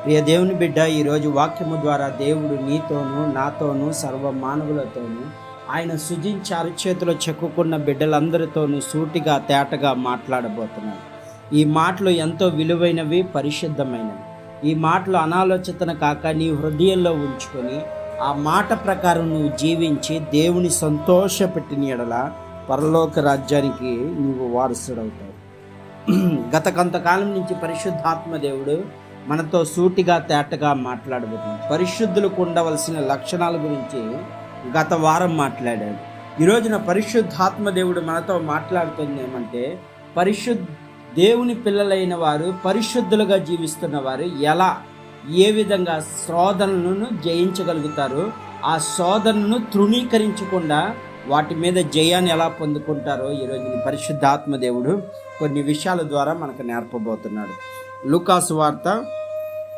ప్రియ దేవుని బిడ్డ, ఈరోజు వాక్యము ద్వారా దేవుడు నీతోనూ నాతోనూ సర్వ మానవులతోనూ ఆయన సృజించి అరచేతిలో చెక్కుకున్న బిడ్డలందరితోనూ సూటిగా తేటగా మాట్లాడబోతున్నాడు. ఈ మాటలు ఎంతో విలువైనవి, పరిశుద్ధమైనవి. ఈ మాటలు అనాలోచితన కాక నీ హృదయంలో ఉంచుకొని ఆ మాట ప్రకారం నువ్వు జీవించి దేవుని సంతోషపెట్టిన యెడల పరలోక రాజ్యానికి నువ్వు వారసుడవుతావు. గత కొంతకాలం నుంచి పరిశుద్ధాత్మ దేవుడు మనతో సూటిగా తేటగా మాట్లాడబోతున్నాడు. పరిశుద్ధులకు ఉండవలసిన లక్షణాల గురించి గత వారం మాట్లాడాడు. ఈరోజున పరిశుద్ధాత్మ దేవుడు మనతో మాట్లాడుతుంది ఏమంటే, దేవుని పిల్లలైన వారు, పరిశుద్ధులుగా జీవిస్తున్న వారు ఏ విధంగా శోధనలను జయించగలుగుతారు, ఆ శోధనను తృణీకరించకుండా వాటి మీద జయాన్ని ఎలా పొందుకుంటారో ఈరోజు పరిశుద్ధాత్మ దేవుడు కొన్ని విషయాల ద్వారా మనకు నేర్పబోతున్నాడు. లూకాసు వార్త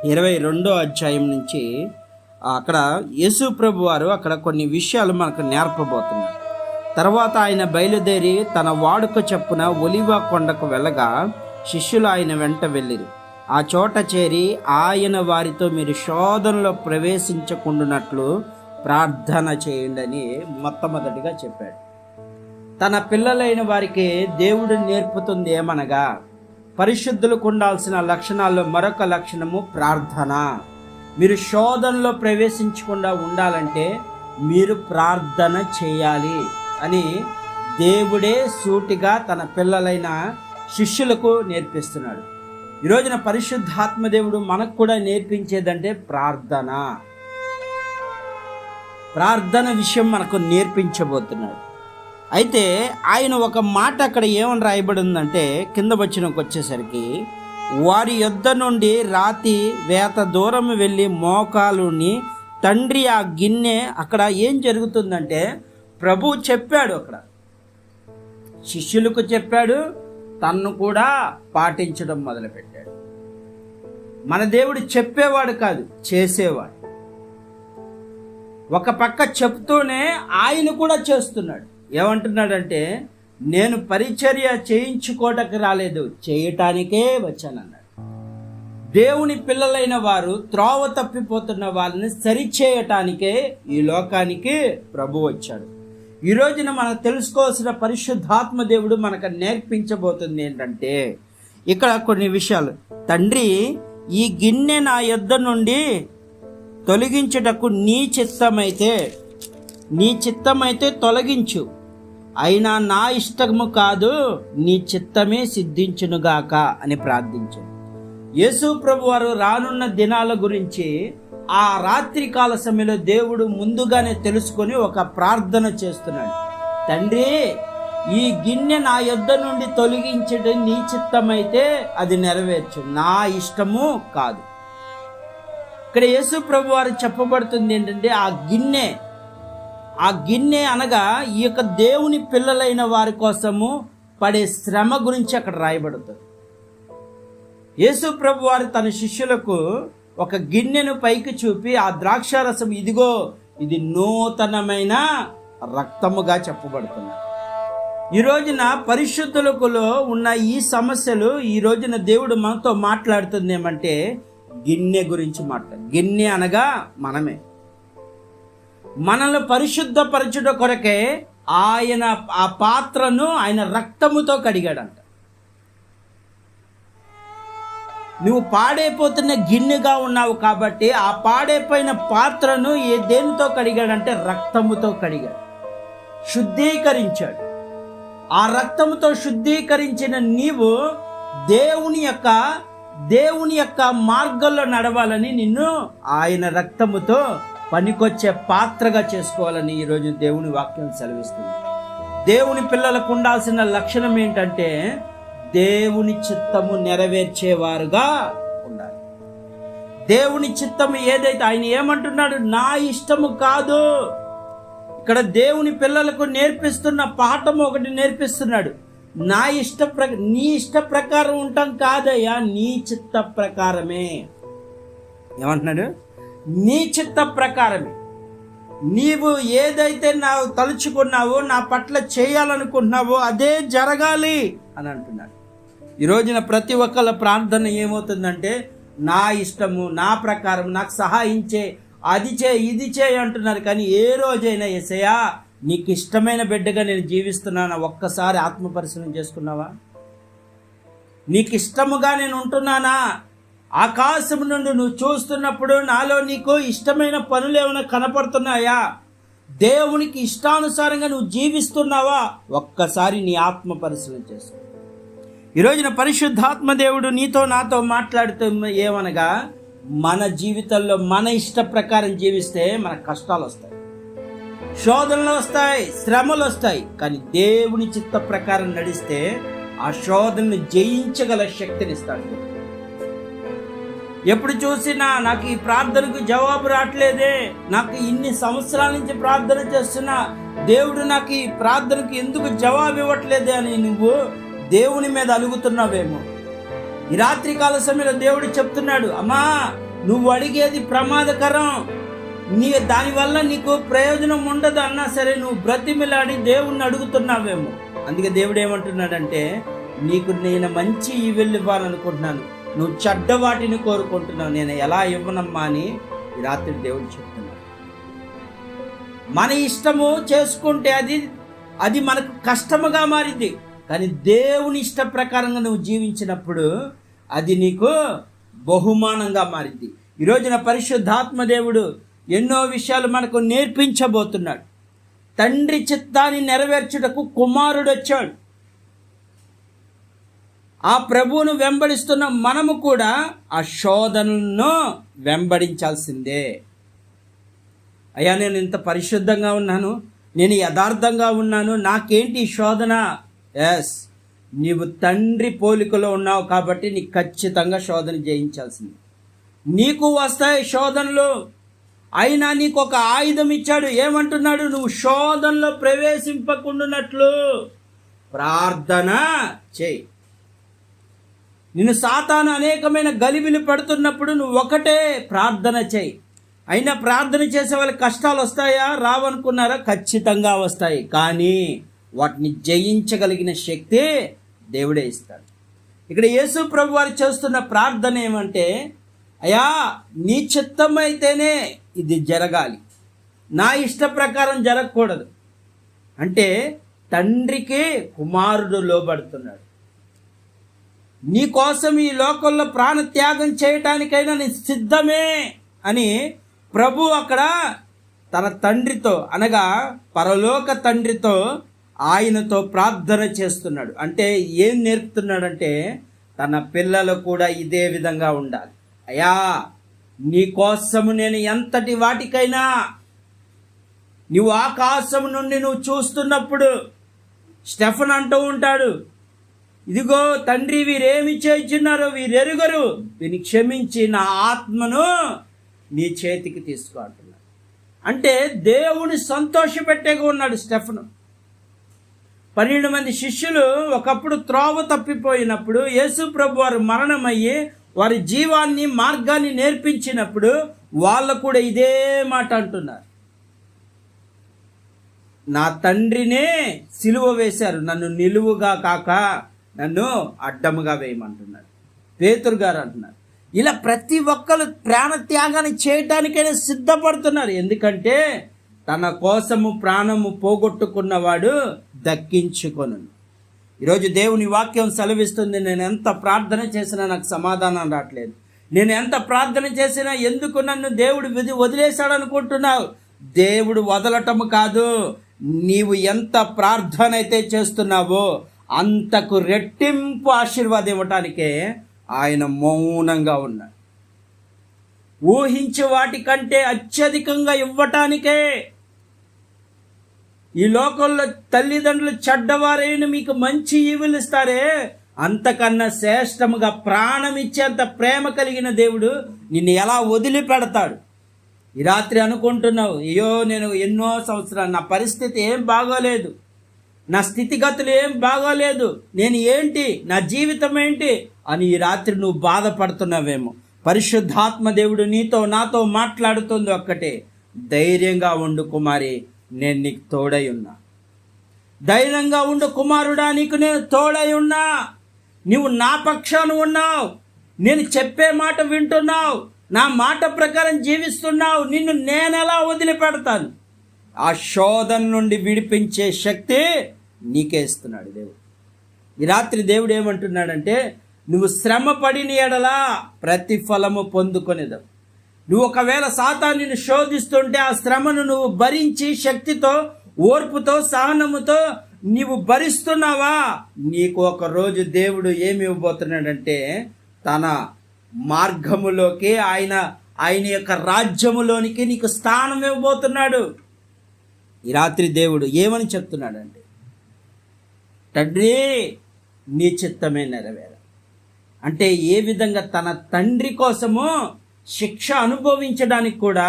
22వ అధ్యాయం నుంచి అక్కడ యేసు ప్రభు వారు అక్కడ కొన్ని విషయాలు మనకు నేర్పబోతున్నారు. తర్వాత ఆయన బయలుదేరి తన వాడుక చొప్పున ఒలివ కొండకు వెళ్ళగా శిష్యులు ఆయన వెంట వెళ్ళిరి. ఆ చోట చేరి ఆయన వారితో, మీరు శోధనలో ప్రవేశించకుండానట్లు ప్రార్థన చేయండి అని మొట్టమొదటిగా చెప్పాడు. తన పిల్లలైన వారికి దేవుడు నేర్పుతుంది ఏమనగా, పరిశుద్ధులకు ఉండాల్సిన లక్షణాల్లో మరొక లక్షణము ప్రార్థన. మీరు శోధనలో ప్రవేశించకుండా ఉండాలంటే మీరు ప్రార్థన చేయాలి అని దేవుడే సూటిగా తన పిల్లలైన శిష్యులకు నేర్పిస్తున్నాడు. ఈరోజున పరిశుద్ధాత్మ దేవుడు మనకు కూడా నేర్పించేదంటే ప్రార్థన విషయం మనకు నేర్పించబోతున్నాడు. అయితే ఆయన ఒక మాట అక్కడ ఏమని రాయబడి ఉందంటే, కింద వచనంకి వచ్చేసరికి, వారి యొద్ద నుండి రాతి వేత దూరం వెళ్ళి మోకాలుని తండ్రి ఆ గిన్నె. అక్కడ ఏం జరుగుతుందంటే, ప్రభు చెప్పాడు, అక్కడ శిష్యులకు చెప్పాడు, తన్ను కూడా పాటించడం మొదలుపెట్టాడు. మన దేవుడు చెప్పేవాడు కాదు, చేసేవాడు. ఒక పక్క చెప్తూనే ఆయన కూడా చేస్తున్నాడు. ఏమంటున్నాడంటే, నేను పరిచర్య చేయించుకోవటానికి రాలేదు, చేయటానికే వచ్చానన్నాడు. దేవుని పిల్లలైన వారు త్రోవ తప్పిపోతున్న వాళ్ళని సరిచేయటానికే ఈ లోకానికి ప్రభు వచ్చాడు. ఈ రోజున మనం తెలుసుకోవాల్సిన పరిశుద్ధాత్మ దేవుడు మనకు నేర్పించబోతుంది ఏంటంటే, ఇక్కడ కొన్ని విషయాలు. తండ్రి, ఈ గిన్నె నా యొద్ద నుండి తొలగించుటకు నీ చిత్తమైతే తొలగించు, అయినా నా ఇష్టము కాదు, నీ చిత్తమే సిద్ధించునుగాక అని ప్రార్థించాడు. యేసు ప్రభు వారు రానున్న దినాల గురించి ఆ రాత్రి కాల సమయంలో దేవుడు ముందుగానే తెలుసుకొని ఒక ప్రార్థన చేస్తున్నాడు. తండ్రి, ఈ గిన్నె నా యొద్ద నుండి తొలగించడం నీ చిత్తమైతే అది నెరవేర్చు, నా ఇష్టము కాదు. ఇక్కడ యేసు ప్రభు వారు చెప్పబడుతుంది ఏంటంటే, ఆ గిన్నె అనగా ఈ యొక్క దేవుని పిల్లలైన వారి కోసము పడే శ్రమ గురించి అక్కడ రాయబడుతుంది. యేసు ప్రభు వారు తన శిష్యులకు ఒక గిన్నెను పైకి చూపి, ఆ ద్రాక్షారసం ఇదిగో, ఇది నూతనమైన రక్తముగా చెప్పబడుతున్నాయి. ఈ రోజున పరిశుద్ధులకులో ఉన్న ఈ సమస్యలు, ఈ రోజున దేవుడు మనతో మాట్లాడుతుంది ఏమంటే, గిన్నె గురించి గిన్నె అనగా మనమే. మనల్ని పరిశుద్ధపరచుట కొరకే ఆయన ఆ పాత్రను ఆయన రక్తముతో కడిగాడంట. నువ్వు పాడైపోతున్న గిన్నెగా ఉన్నావు కాబట్టి ఆ పాడైపోయిన పాత్రను దేనితో కడిగాడంటే రక్తముతో కడిగాడు, శుద్ధీకరించాడు. ఆ రక్తముతో శుద్ధీకరించిన నీవు దేవుని యొక్క మార్గంలో నడవాలని నిన్ను ఆయన రక్తముతో పనికొచ్చే పాత్రగా చేసుకోవాలని ఈరోజు దేవుని వాక్యం సెలవిస్తుంది. దేవుని పిల్లలకు ఉండాల్సిన లక్షణం ఏంటంటే, దేవుని చిత్తము నెరవేర్చేవారుగా ఉండాలి. దేవుని చిత్తము ఏదైతే, ఆయన ఏమంటున్నాడు, నా ఇష్టము కాదు. ఇక్కడ దేవుని పిల్లలకు నేర్పిస్తున్న పాఠము ఒకటి నేర్పిస్తున్నాడు. నీ ఇష్ట ప్రకారం ఉంటాం కాదయ్యా, నీ చిత్త ప్రకారమే. ఏమంటున్నాడు? నీ చిత్త ప్రకారమే. నీవు ఏదైతే నాకు తలుచుకున్నావో, నా పట్ల చేయాలనుకుంటున్నావో అదే జరగాలి అని అంటున్నాడు. ఈ రోజున ప్రతి ఒక్కళ్ళ ప్రార్థన ఏమవుతుందంటే, నా ఇష్టము, నా ప్రకారం నాకు సహాయించే, అది చే ఇది చేయి అంటున్నారు. కానీ ఏ రోజైనా యేసయ్యా నీకు ఇష్టమైన బిడ్డగా నేను జీవిస్తున్నానా? ఒక్కసారి ఆత్మ పరిశీలన చేసుకున్నావా? నీకు ఇష్టముగా నేను ఉంటున్నానా? ఆకాశం నుండి నువ్వు చూస్తున్నప్పుడు నాలో నీకు ఇష్టమైన పనులు ఏమైనా కనపడుతున్నాయా? దేవునికి ఇష్టానుసారంగా నువ్వు జీవిస్తున్నావా? ఒక్కసారి నీ ఆత్మ పరిశీలన చేసుకో. ఈ రోజున పరిశుద్ధాత్మ దేవుడు నీతో నాతో మాట్లాడుతూ ఏమనగా, మన జీవితంలో మన ఇష్ట ప్రకారం జీవిస్తే మనకు కష్టాలు వస్తాయి, శోధనలు వస్తాయి, శ్రమలు వస్తాయి. కానీ దేవుని చిత్త ప్రకారం నడిస్తే ఆ శోధనను జయించగల శక్తిని ఇస్తాడు. ఎప్పుడు చూసినా నాకు ఈ ప్రార్థనకు జవాబు రావట్లేదే, నాకు ఇన్ని సంవత్సరాల నుంచి ప్రార్థన చేస్తున్నా, దేవుడు నాకు ఈ ప్రార్థనకు ఎందుకు జవాబు ఇవ్వట్లేదే అని నువ్వు దేవుని మీద అలుగుతున్నావేమో. ఈ రాత్రి కాల సమయంలో దేవుడు చెప్తున్నాడు, అమ్మా నువ్వు అడిగేది ప్రమాదకరం, దానివల్ల నీకు ప్రయోజనం ఉండదు అన్నా సరే నువ్వు బ్రతిమిలాడి దేవుణ్ణి అడుగుతున్నావేమో. అందుకే దేవుడు ఏమంటున్నాడంటే, నీకు నేను మంచి ఈవెళ్ళు ఇవ్వాలనుకుంటున్నాను, నువ్వు చెడ్డ వాటిని కోరుకుంటున్నావు, నేను ఎలా ఇవ్వనమ్మా అని ఈ రాత్రి దేవుడు చెప్తున్నాడు. మన ఇష్టము చేసుకుంటే అది మనకు కష్టముగా మారింది. కానీ దేవుని ఇష్ట ప్రకారంగా నువ్వు జీవించినప్పుడు అది నీకు బహుమానంగా మారింది. ఈ రోజున పరిశుద్ధాత్మ దేవుడు ఎన్నో విషయాలు మనకు నేర్పించబోతున్నాడు. తండ్రి చిత్తాన్ని నెరవేర్చుటకు కుమారుడు వచ్చాడు. ఆ ప్రభువును వెంబడిస్తున్న మనము కూడా ఆ శోధనను వెంబడించాల్సిందే. అయ్యా నేను ఇంత పరిశుద్ధంగా ఉన్నాను, నేను యథార్థంగా ఉన్నాను, నాకేంటి శోధన? ఎస్, నీవు తండ్రి పోలికలో ఉన్నావు కాబట్టి నీకు ఖచ్చితంగా శోధన జయించాల్సింది. నీకు వస్తాయి శోధనలు, అయినా నీకు ఒక ఆయుధం ఇచ్చాడు. ఏమంటున్నాడు? నువ్వు శోధనలో ప్రవేశింపకుండానట్లు ప్రార్థన చేయి. నిన్ను సాతాను అనేకమైన గలిబిలి పడుతున్నప్పుడు నువ్వు ఒకటే ప్రార్థన చేయి. అయినా ప్రార్థన చేసే వాళ్ళకి కష్టాలు వస్తాయా? రావనుకున్నారా? ఖచ్చితంగా వస్తాయి. కానీ వాటిని జయించగలిగిన శక్తి దేవుడే ఇస్తాడు. ఇక్కడ యేసు ప్రభు వారు చేస్తున్న ప్రార్థన ఏమంటే, అయ్యా నీ చిత్తమైతేనే ఇది జరగాలి, నా ఇష్ట ప్రకారం జరగకూడదు. అంటే తండ్రికి కుమారుడు లోబడుతున్నాడు. నీ కోసం ఈ లోకంలో ప్రాణ త్యాగం చేయటానికైనా నేను సిద్ధమే అని ప్రభు అక్కడ తన తండ్రితో, అనగా పరలోక తండ్రితో ఆయనతో ప్రార్థన చేస్తున్నాడు. అంటే ఏం నేర్పుతున్నాడంటే, తన పిల్లలు కూడా ఇదే విధంగా ఉండాలి. అయ్యా నీ కోసము నేను ఎంతటి వాటికైనా, నువ్వు ఆకాశం నుండి నువ్వు చూస్తున్నప్పుడు స్టెఫన్ అంటూ ఉంటాడు, ఇదిగో తండ్రి వీరేమి చేయుచున్నారో వీరెరుగరు, వీరిని క్షమించి నా ఆత్మను నీ చేతికి తీసుకో అంటున్నాడు. అంటే దేవుని సంతోషపెట్టేగా ఉన్నాడు స్టెఫను. 12 మంది శిష్యులు ఒకప్పుడు త్రోవ తప్పిపోయినప్పుడు యేసు ప్రభు వారు మరణమయ్యి వారి జీవాన్ని మార్గాన్ని నేర్పించినప్పుడు వాళ్ళు కూడా ఇదే మాట అంటున్నారు, నా తండ్రినే సిలువ వేశారు, నన్ను నిలువుగా కాక నన్ను అడ్డముగా వేయమంటున్నారు. పేతురు గారు అంటున్నారు. ఇలా ప్రతి ఒక్కరు ప్రాణ త్యాగాన్ని చేయటానికైనా సిద్ధపడుతున్నారు. ఎందుకంటే తన కోసము ప్రాణము పోగొట్టుకున్నవాడు దక్కించుకొను. ఈరోజు దేవుని వాక్యం సెలవిస్తుంది, నేను ఎంత ప్రార్థన చేసినా నాకు సమాధానం రావట్లేదు, నేను ఎంత ప్రార్థన చేసినా ఎందుకు నన్ను దేవుడు వదిలేశాడు అనుకుంటున్నావు? దేవుడు వదలటము కాదు, నీవు ఎంత ప్రార్థన అయితే చేస్తున్నావో అంతకు రెట్టింపు ఆశీర్వాదం ఇవ్వటానికే ఆయన మౌనంగా ఉన్నాడు. ఊహించే వాటికంటే అత్యధికంగా ఇవ్వటానికే. ఈ లోకంలో తల్లిదండ్రులు చెడ్డవారైన మీకు మంచి ఈవులు ఇస్తారే, అంతకన్నా శ్రేష్టముగా ప్రాణం ఇచ్చేంత ప్రేమ కలిగిన దేవుడు నిన్ను ఎలా వదిలిపెడతాడు? ఈ రాత్రి అనుకుంటున్నావు, అయ్యో నేను ఎన్నో సంవత్సరాలు నా పరిస్థితి ఏం బాగోలేదు, నా స్థితిగతులు ఏం బాగోలేదు, నేను ఏంటి, నా జీవితం ఏంటి అని ఈ రాత్రి నువ్వు బాధపడుతున్నావేమో. పరిశుద్ధాత్మ దేవుడు నీతో నాతో మాట్లాడుతుంది ఒక్కటే, ధైర్యంగా ఉండు కుమారి, నేను నీకు తోడై ఉన్నా. ధైర్యంగా ఉండు కుమారుడా, నీకు నేను తోడై ఉన్నా. నువ్వు నా పక్షాన ఉన్నావు, నేను చెప్పే మాట వింటున్నావు, నా మాట ప్రకారం జీవిస్తున్నావు, నిన్ను నేనెలా వదిలిపెడతాను? ఆ శోధన నుండి విడిపించే శక్తి నీకే ఇస్తున్నాడు దేవుడు. ఈ రాత్రి దేవుడు ఏమంటున్నాడంటే, నువ్వు శ్రమ పడిన ఎడలా ప్రతిఫలము పొందుకొనేదావు. నువ్వు ఒకవేళ సాతాను నిన్ను శోధిస్తుంటే ఆ శ్రమను నువ్వు భరించి శక్తితో, ఓర్పుతో, సహనముతో నీవు భరిస్తున్నావా? నీకు ఒక రోజు దేవుడు ఏమి ఇవ్వబోతున్నాడంటే, తన మార్గములోకి, ఆయన యొక్క రాజ్యములోనికి నీకు స్థానం ఇవ్వబోతున్నాడు. ఈ రాత్రి దేవుడు ఏమని చెప్తున్నాడంటే, తండ్రి నీ చిత్తమే నెరవేర. అంటే ఏ విధంగా తన తండ్రి కోసము శిక్ష అనుభవించడానికి కూడా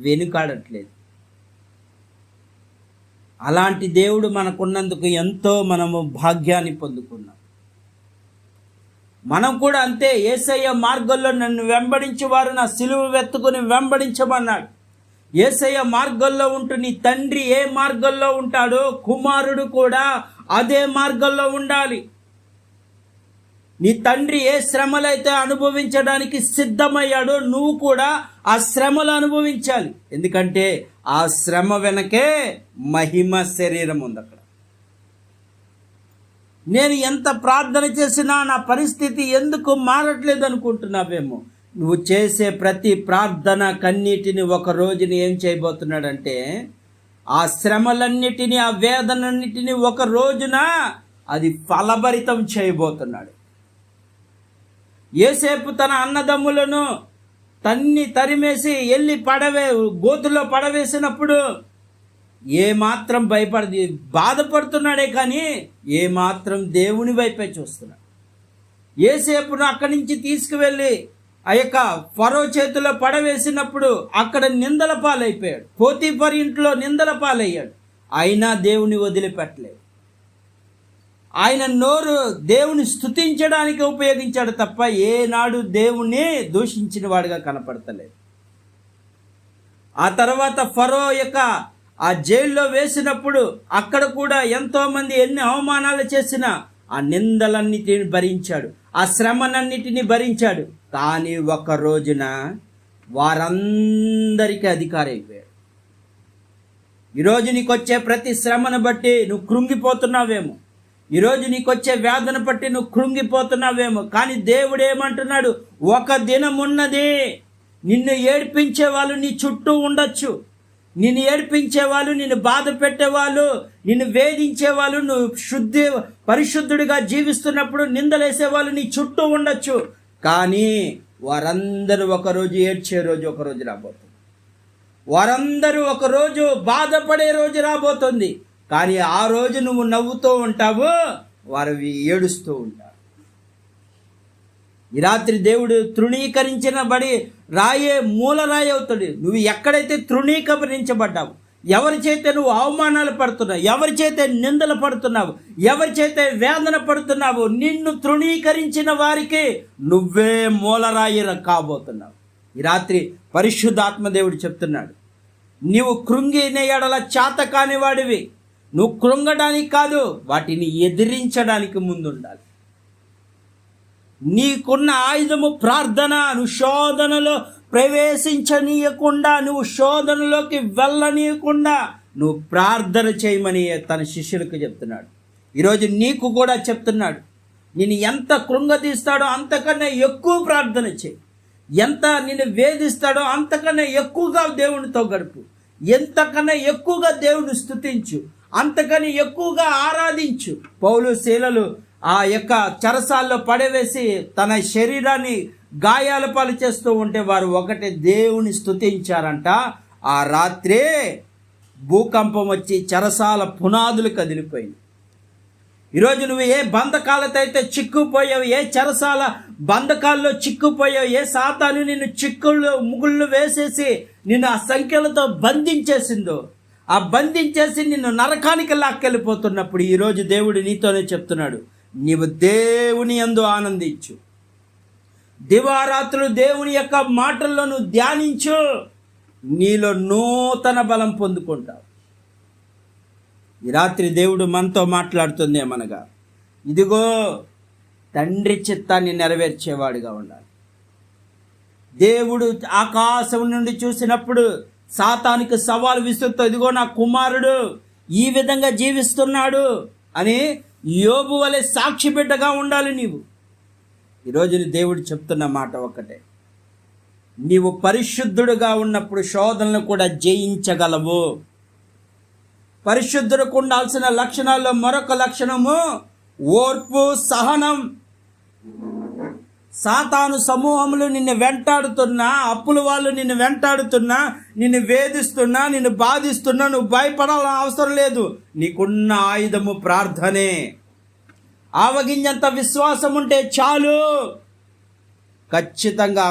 వెనుకాడట్లేదు. అలాంటి దేవుడు మనకున్నందుకు ఎంతో మనము భాగ్యాన్ని పొందుకున్నాం. మనం కూడా అంతే. యేసయ్య మార్గంలో నన్ను వెంబడించి వారు నా సిలువ వెత్తుకుని వెంబడించమన్నాడు. యేసయ్య మార్గంలో ఉంటూ నీ తండ్రి ఏ మార్గంలో ఉంటాడో కుమారుడు కూడా అదే మార్గంలో ఉండాలి. నీ తండ్రి ఏ శ్రమలైతే అనుభవించడానికి సిద్ధమయ్యాడో నువ్వు కూడా ఆ శ్రమలు అనుభవించాలి. ఎందుకంటే ఆ శ్రమ వెనకే మహిమ శరీరం ఉంది. అక్కడ నేను ఎంత ప్రార్థన చేసినా నా పరిస్థితి ఎందుకు మారట్లేదు అనుకుంటున్నావేమో. నువ్వు చేసే ప్రతి ప్రార్థన కన్నీటిని ఒక రోజుని ఏం చేయబోతున్నాడంటే, ఆ శ్రమలన్నిటినీ, ఆ వేదనన్నిటినీ ఒక రోజున అది ఫలభరితం చేయబోతున్నాడు. యోసేపు తన అన్నదమ్ములను తరిమేసి వెళ్ళి గోతుల్లో పడవేసినప్పుడు ఏమాత్రం బాధపడుతున్నాడే కానీ ఏమాత్రం దేవుని వైపే చూస్తున్నాడు. యోసేపును అక్కడి నుంచి తీసుకువెళ్ళి ఆ యొక్క ఫరో చేతిలో పడవేసినప్పుడు అక్కడ నిందల పాలైపోయాడు. పోతీఫర్ ఇంట్లో నిందల పాలయ్యాడు. అయినా దేవుని వదిలిపెట్టలేదు. ఆయన నోరు దేవుని స్తుతించడానికి ఉపయోగించాడు తప్ప ఏనాడు దేవుణ్ణి దూషించిన వాడిగా కనపడతలేదు. ఆ తర్వాత ఫరో యొక్క ఆ జైల్లో వేసినప్పుడు అక్కడ కూడా ఎంతోమంది ఎన్ని అవమానాలు చేసినా ఆ నిందలన్నిటిని భరించాడు, ఆ శ్రమనన్నిటిని భరించాడు. కానీ ఒక రోజున వారందరికీ అధికారి అయిపోయాడు. ఈరోజు నీకు వచ్చే ప్రతి శ్రమను బట్టి నువ్వు కృంగిపోతున్నావేమో, ఈరోజు నీకు వచ్చే వేదన బట్టి నువ్వు కృంగిపోతున్నావేమో. కానీ దేవుడు ఏమంటున్నాడు, ఒక దినమున్నది, నిన్ను ఏడ్పించే వాళ్ళు నీ చుట్టూ ఉండొచ్చు. నిన్ను ఏడ్పించేవాళ్ళు, నిన్ను బాధ పెట్టేవాళ్ళు, నిన్ను వేధించేవాళ్ళు, నువ్వు పరిశుద్ధుడిగా జీవిస్తున్నప్పుడు నిందలేసేవాళ్ళు నీ చుట్టూ ఉండొచ్చు. కానీ వారందరూ ఒకరోజు ఏడ్చే రోజు ఒకరోజు రాబోతుంది. వారందరూ ఒకరోజు బాధపడే రోజు రాబోతుంది. కానీ ఆ రోజు నువ్వు నవ్వుతూ ఉంటావు, వారు ఏడుస్తూ ఉంటారు. ఈ రాత్రి దేవుడు తృణీకరించిన రాయే మూలరాయి అవుతాడు. నువ్వు ఎక్కడైతే తృణీకరించబడ్డావు, ఎవరి చేతే నువ్వు అవమానాలు పడుతున్నావు, ఎవరి చేతే నిందలు పడుతున్నావు, ఎవరి చేతే వేదన పడుతున్నావు, నిన్ను తృణీకరించిన వారికి నువ్వే మూలరాయి కాబోతున్నావు. ఈ రాత్రి పరిశుద్ధాత్మ దేవుడు చెప్తున్నాడు, నీవు కృంగిన ఎడల చేత కాని వాడివి. నువ్వు కృంగడానికి కాదు, వాటిని ఎదిరించడానికి ముందుండాలి. నీకున్న ఆయుధము ప్రార్థన. నువ్వు శోధనలో ప్రవేశించనీయకుండా, నువ్వు శోధనలోకి వెళ్ళనీయకుండా నువ్వు ప్రార్థన చేయమని తన శిష్యులకు చెప్తున్నాడు. ఈరోజు నీకు కూడా చెప్తున్నాడు, నేను ఎంత కృంగతీస్తాడో అంతకన్నా ఎక్కువ ప్రార్థన చేయి. ఎంత నిన్ను వేధిస్తాడో అంతకన్నా ఎక్కువగా దేవునితో గడుపు. ఎంతకన్నా ఎక్కువగా దేవుని స్తుతించు, అంతకన్నా ఎక్కువగా ఆరాధించు. పౌలు శీలలు ఆ యొక్క చెరసాల్లో పడవేసి తన శరీరాన్ని గాయాల పాలు చేస్తూ ఉంటే వారు ఒకటే దేవుని స్తుతించారంట. ఆ రాత్రే భూకంపం వచ్చి చెరసాల పునాదులు కదిలిపోయింది. ఈరోజు నువ్వు ఏ బంధకాలతో అయితే చిక్కుపోయావు, ఏ చెరసాల బంధకాల్లో చిక్కుపోయావు, ఏ సాతాను నిన్ను ముగుళ్ళు వేసేసి నిన్ను ఆ సంఖ్యలతో బంధించేసిందో, ఆ బంధించేసి నిన్ను నరకానికి లాక్కెళ్ళిపోతున్నప్పుడు ఈరోజు దేవుడు నీతోనే చెప్తున్నాడు, నీవు దేవుని యందు ఆనందించు. దివారాత్రులు దేవుని యొక్క మాటల్లో నువ్వు ధ్యానించు. నీలో నూతన బలం పొందుకుంటావు. ఈ రాత్రి దేవుడు మనతో మాట్లాడుతుంది ఏమనగా, ఇదిగో తండ్రి చిత్తాన్ని నెరవేర్చేవాడిగా ఉండాలి. దేవుడు ఆకాశం నుండి చూసినప్పుడు సాతానికి సవాలు విసురుతూ, ఇదిగో నా కుమారుడు ఈ విధంగా జీవిస్తున్నాడు అని యోబు వలె సాక్షి బిడ్డగా ఉండాలి నీవు. ఈరోజు దేవుడు చెప్తున్న మాట ఒకటే, నీవు పరిశుద్ధుడుగా ఉన్నప్పుడు శోధనలు కూడా జయించగలవు. పరిశుద్ధుడికి ఉండాల్సిన లక్షణాల్లో మరొక లక్షణము ఓర్పు, సహనం. సాతాను సమూహములు నిన్ను వెంటాడుతున్నా, అప్పుల వాళ్ళు నిన్ను వెంటాడుతున్నా, నిన్ను వేధిస్తున్నా, నిన్ను బాధిస్తున్నా, నువ్వు భయపడాల్సిన అవసరం లేదు. నీకున్న ఆయుధము ప్రార్థనే. ఆవగింజంత విశ్వాసం ఉంటే చాలు. ఖచ్చితంగా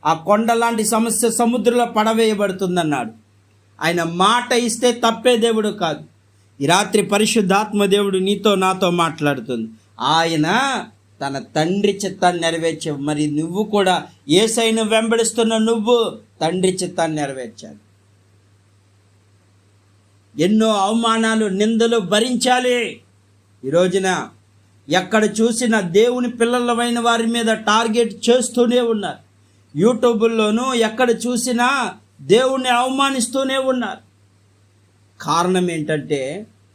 ఆ కొండ లాంటి సమస్య సముద్రంలో పడవేయబడుతుందన్నాడు. ఆయన మాట ఇస్తే తప్పే దేవుడు కాదు. ఈ రాత్రి పరిశుద్ధాత్మ దేవుడు నీతో నాతో మాట్లాడుతుంది. ఆయన తన తండ్రి చిత్తాన్ని నెరవేర్చావు. మరి నువ్వు కూడా యేసయ్యను వెంబడిస్తున్న నువ్వు తండ్రి చిత్తాన్ని నెరవేర్చాలి. ఎన్నో అవమానాలు, నిందలు భరించాలి. ఈ రోజున ఎక్కడ చూసినా దేవుని పిల్లలమైన వారి మీద టార్గెట్ చేస్తూనే ఉన్నారు. యూట్యూబ్లోనూ ఎక్కడ చూసినా దేవుణ్ణి అవమానిస్తూనే ఉన్నారు. కారణం ఏంటంటే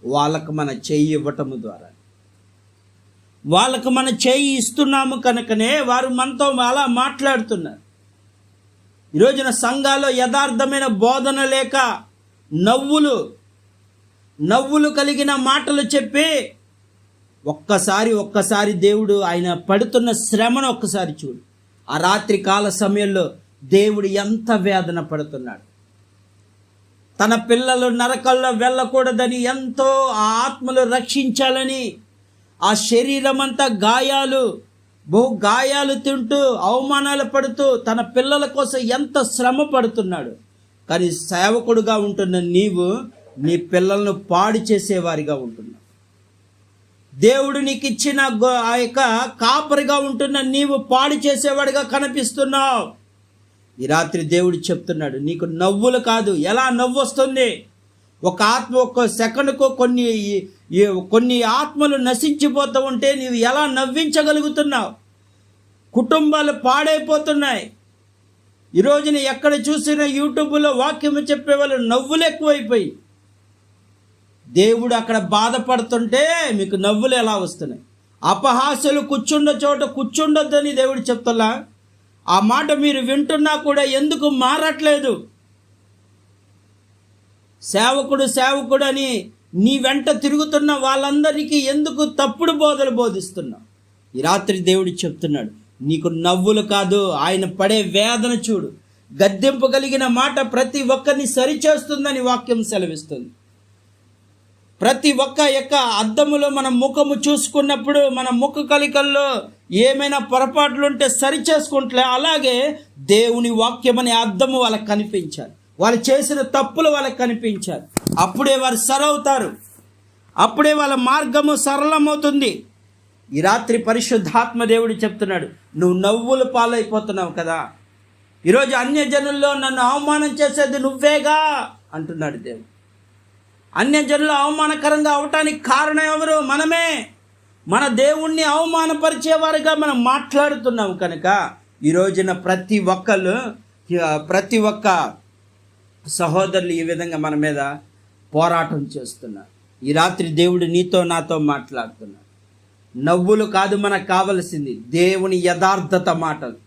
వాళ్ళకు మన చెయ్యి ఇవ్వటము ద్వారా, వాళ్ళకు మన చెయ్యి ఇస్తున్నాము కనుకనే వారు మనతో అలా మాట్లాడుతున్నారు. ఈరోజున సంఘాల్లో యథార్థమైన బోధన లేక నవ్వులు కలిగిన మాటలు చెప్పి ఒక్కసారి దేవుడు ఆయన పడుతున్న శ్రమను ఒక్కసారి చూడు. ఆ రాత్రి కాల సమయంలో దేవుడు ఎంత వేదన పడుతున్నాడు. తన పిల్లలు నరకల్లో వెళ్ళకూడదని ఎంతో ఆ ఆత్మలు రక్షించాలని ఆ శరీరం అంతా గాయాలు తింటూ అవమానాలు పడుతూ తన పిల్లల కోసం ఎంత శ్రమ పడుతున్నాడు. కానీ సేవకుడుగా ఉంటున్న నీవు నీ పిల్లలను పాడు చేసేవారిగా ఉంటున్నావు. దేవుడు నీకు ఇచ్చిన ఆ యొక్క కాపరిగా ఉంటున్న నీవు పాడు చేసేవాడిగా కనిపిస్తున్నావు. ఈ రాత్రి దేవుడు చెప్తున్నాడు, నీకు నవ్వులు కాదు. ఎలా నవ్వు వస్తుంది? ఒక ఆత్మ ఒక్క సెకండ్కు కొన్ని ఆత్మలు నశించిపోతూ ఉంటే నీవు ఎలా నవ్వించగలుగుతున్నావు? కుటుంబాలు పాడైపోతున్నాయి. ఈరోజున ఎక్కడ చూసినా యూట్యూబ్లో వాక్యం చెప్పేవాళ్ళు నవ్వులు ఎక్కువైపోయి, దేవుడు అక్కడ బాధపడుతుంటే మీకు నవ్వులు ఎలా వస్తున్నాయి? అపహాస్యులు కూర్చుండ చోట కూర్చుండొద్దని దేవుడు చెప్తున్నా. ఆ మాట మీరు వింటున్నా కూడా ఎందుకు మారట్లేదు? సేవకుడు అని నీ వెంట తిరుగుతున్న వాళ్ళందరికీ ఎందుకు తప్పుడు బోధలు బోధిస్తున్నావు? ఈ రాత్రి దేవుడు చెప్తున్నాడు, నీకు నవ్వులు కాదు, ఆయన పడే వేదన చూడు. గద్దెంపు కలిగిన మాట ప్రతి ఒక్కరిని సరిచేస్తుందని వాక్యం సెలవిస్తుంది. ప్రతి ఒక్క యొక్క అద్దములో మన ముఖము చూసుకున్నప్పుడు మన ముఖ కలికల్లో ఏమైనా పొరపాట్లుంటే సరి చేసుకుంటే, అలాగే దేవుని వాక్యం అనే అద్దము వాళ్ళకి కనిపించాలి. వాళ్ళు చేసిన తప్పులు వాళ్ళకి కనిపించాలి. అప్పుడే వారు సరవుతారు. అప్పుడే వాళ్ళ మార్గము సరళమవుతుంది. ఈ రాత్రి పరిశుద్ధాత్మ దేవుడు చెప్తున్నాడు, నువ్వు నవ్వులు పాలైపోతున్నావు కదా. ఈరోజు అన్యజనుల్లో నన్ను అవమానం చేసేది నువ్వేగా అంటున్నాడు దేవుడు. అన్యజనులు అవమానకరంగా అవటానికి కారణం ఎవరు? మనమే. మన దేవుణ్ణి అవమానపరిచేవారుగా మనం మాట్లాడుతున్నాం కనుక ఈ రోజున ప్రతి ఒక్క సహోదరులు ఈ విధంగా మన మీద పోరాటం చేస్తున్నారు. ఈ రాత్రి దేవుడు నీతో నాతో మాట్లాడుతున్నాడు. నవ్వులు కాదు మనకు కావలసింది, దేవుని యథార్థత మాటలు.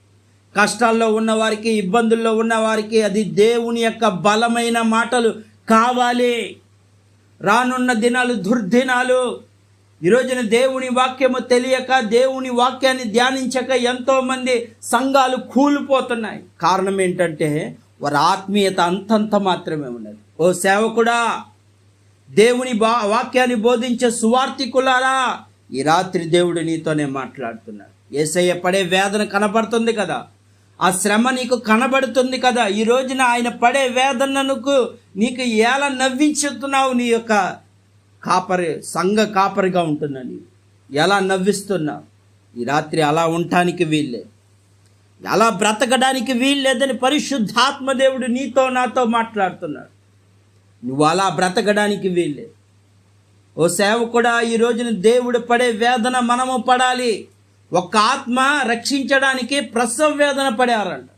కష్టాల్లో ఉన్నవారికి, ఇబ్బందుల్లో ఉన్నవారికి అది దేవుని యొక్క బలమైన మాటలు కావాలి. రానున్న దినాలు దుర్దినాలు. ఈరోజున దేవుని వాక్యము తెలియక, దేవుని వాక్యాన్ని ధ్యానించక ఎంతోమంది సంఘాలు కూలిపోతున్నాయి. కారణం ఏంటంటే వారి ఆత్మీయత అంతంత మాత్రమే ఉన్నది. ఓ సేవకుడా, దేవుని వాక్యాన్ని బోధించే సువార్థికులారా, ఈ రాత్రి దేవుడు నీతోనే మాట్లాడుతున్నాడు. యేసయ్య పడే వేదన కనబడుతుంది కదా, ఆ శ్రమ నీకు కనబడుతుంది కదా. ఈ రోజున ఆయన పడే వేదనకు నీకు ఎలా నవ్వించుతున్నావు? నీ యొక్క సంఘ కాపరిగా ఉంటున్నా నీవు ఎలా నవ్విస్తున్నావు? ఈ రాత్రి అలా ఉండటానికి వీల్లేదు, అలా బ్రతకడానికి వీల్లేదని పరిశుద్ధాత్మ దేవుడు నీతో నాతో మాట్లాడుతున్నాడు. నువ్వు అలా బ్రతకడానికి వీల్లేదు. ఓ సేవకుడా, ఈ రోజున దేవుడు పడే వేదన మనము పడాలి. ఒక్క ఆత్మ రక్షించడానికి ప్రసవ వేదన పడారంట.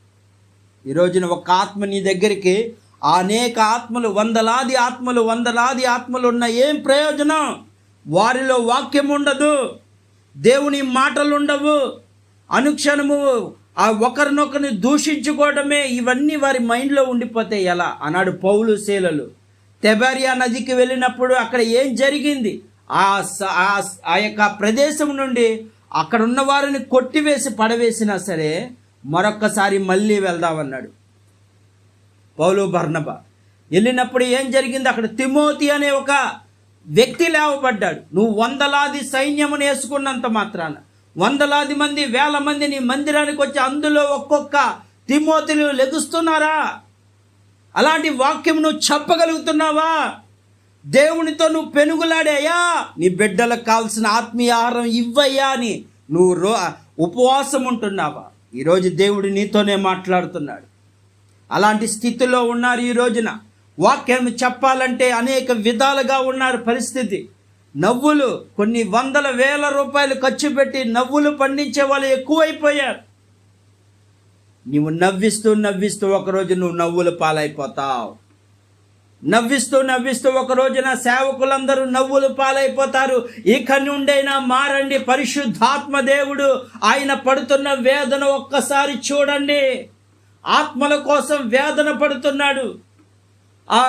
ఈ రోజున ఒక ఆత్మ నీ దగ్గరికి, అనేక ఆత్మలు, వందలాది ఆత్మలు ఉన్న ఏం ప్రయోజనం? వారిలో వాక్యం ఉండదు, దేవుని మాటలు ఉండవు, అనుక్షణము ఆ ఒకరినొకరిని దూషించుకోవడమే, ఇవన్నీ వారి మైండ్లో ఉండిపోతే ఎలా అన్నాడు పౌలు శీలలు. తెబరియా నదికి వెళ్ళినప్పుడు అక్కడ ఏం జరిగింది? ఆ యొక్క ప్రదేశం నుండి అక్కడ ఉన్న వారిని కొట్టివేసి పడవేసినా సరే మరొక్కసారి మళ్ళీ వెళ్దామన్నాడు పౌలు బర్నబా. వెళ్ళినప్పుడు ఏం జరిగింది? అక్కడ తిమోతి అనే ఒక వ్యక్తి లేవబడ్డాడు. నువ్వు వందలాది సైన్యమును వేసుకున్నంత మాత్రాన, వందలాది మంది, వేల మంది నీ మందిరానికి వచ్చి అందులో ఒక్కొక్క తిమోతిలు లెగుస్తున్నారా? అలాంటి వాక్యం నువ్వు చెప్పగలుగుతున్నావా? దేవునితో నువ్వు పెనుగులాడేయా, నీ బిడ్డలకు కావాల్సిన ఆత్మీయ ఆహారం ఇవ్వయ్యా అని నువ్వు ఉపవాసం ఉంటున్నావా? ఈరోజు దేవుడు నీతోనే మాట్లాడుతున్నాడు. అలాంటి స్థితిలో ఉన్నారు ఈ రోజున. వాక్యం చెప్పాలంటే అనేక విధాలుగా ఉన్నారు పరిస్థితి. నవ్వులు, కొన్ని వందల వేల రూపాయలు ఖర్చు పెట్టి నవ్వులు పండించే వాళ్ళు ఎక్కువైపోయారు. నువ్వు నవ్విస్తూ ఒకరోజు నువ్వు నవ్వుల పాలైపోతావు. నవ్విస్తూ ఒక రోజున సేవకులందరూ నవ్వులు పాలైపోతారు. ఇక నుండైనా మారండి. పరిశుద్ధాత్మ దేవుడు ఆయన పడుతున్న వేదన ఒక్కసారి చూడండి. ఆత్మల కోసం వేదన పడుతున్నాడు. ఆ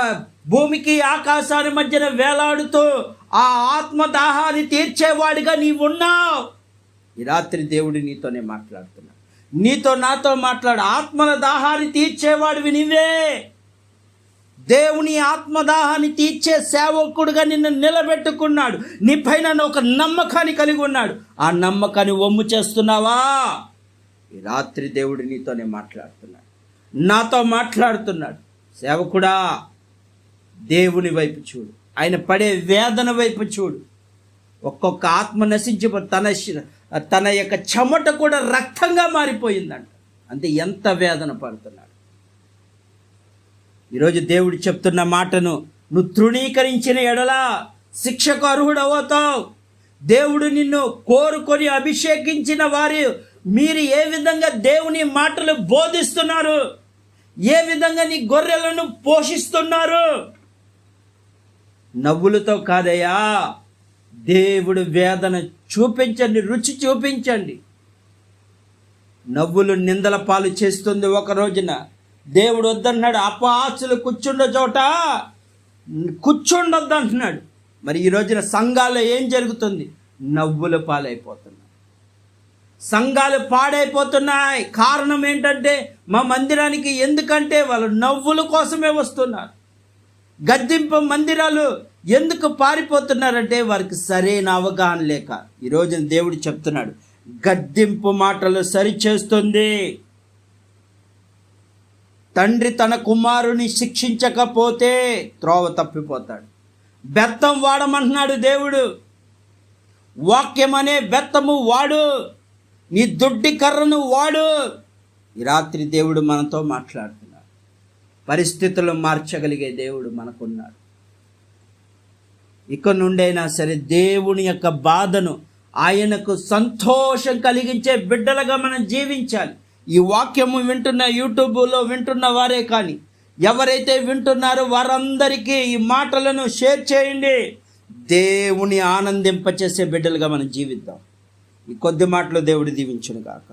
భూమికి ఆకాశాన్ని మధ్యన వేలాడుతూ ఆ ఆత్మదాహాన్ని తీర్చేవాడిగా నీవున్నావు. ఈ రాత్రి దేవుడు నీతోనే మాట్లాడుతున్నాడు. నీతో నాతో మాట్లాడు. ఆత్మల దాహాన్ని తీర్చేవాడివి నీవే. దేవుని ఆత్మదాహాన్ని తీర్చే సేవకుడుగా నిన్ను నిలబెట్టుకున్నాడు. నీ పైన ఒక నమ్మకాన్ని కలిగి ఉన్నాడు. ఆ నమ్మకాన్ని వమ్ము చేస్తున్నావా? ఈ రాత్రి దేవుడు నీతోనే మాట్లాడుతున్నాడు, నాతో మాట్లాడుతున్నాడు. సేవకుడా, దేవుని వైపు చూడు, ఆయన పడే వేదన వైపు చూడు. ఒక్కొక్క ఆత్మ నశించిపో, తన యొక్క చెమట కూడా రక్తంగా మారిపోయిందంట. అంటే ఎంత వేదన పడుతున్నాడు. ఈరోజు దేవుడు చెప్తున్న మాటను నువ్వు తృణీకరించిన ఎడల శిక్షకు అర్హుడవుతావు. దేవుడు నిన్ను కోరుకొని అభిషేకించిన వారు మీరు ఏ విధంగా దేవుని మాటలు బోధిస్తున్నారు, ఏ విధంగా నీ గొర్రెలను పోషిస్తున్నారు? నవ్వులతో కాదయ్యా, దేవుడు వేదన చూపించండి, రుచి చూపించండి. నవ్వులు నిందల పాలు చేస్తుంది. ఒక రోజున దేవుడు వద్దన్నాడు. అపహాస్యులు కూర్చుండే చోట కూర్చుండొద్దు అంటున్నాడు. మరి ఈ రోజున సంఘాల్లో ఏం జరుగుతుంది? నవ్వుల పాలైపోతున్నాయి, సంఘాలు పాడైపోతున్నాయి. కారణం ఏంటంటే మా మందిరానికి ఎందుకంటే వాళ్ళు నవ్వుల కోసమే వస్తున్నారు. గద్దింపు మందిరాలు ఎందుకు పారిపోతున్నారంటే వారికి సరైన అవగాహన లేక. ఈరోజు దేవుడు చెప్తున్నాడు, గద్దింపు మాటలు సరిచేస్తుంది. తండ్రి తన కుమారుని శిక్షించకపోతే త్రోవ తప్పిపోతాడు. బెత్తం వాడమంటున్నాడు దేవుడు. వాక్యం అనే బెత్తము వాడు, నీ దుడ్డి కర్రను వాడు. ఈ రాత్రి దేవుడు మనతో మాట్లాడుతున్నాడు. పరిస్థితులు మార్చగలిగే దేవుడు మనకున్నాడు. ఇక నుండైనా సరే దేవుని యొక్క బాధను, ఆయనకు సంతోషం కలిగించే బిడ్డలుగా మనం జీవించాలి. ఈ వాక్యము వింటున్న, యూట్యూబ్లో వింటున్న వారే కానీ ఎవరైతే వింటున్నారో వారందరికీ ఈ మాటలను షేర్ చేయండి. దేవుని ఆనందింపచేసే బిడ్డలుగా మనం జీవిద్దాం. ఈ కొద్ది మాటలు దేవుడు దీవించును గాక.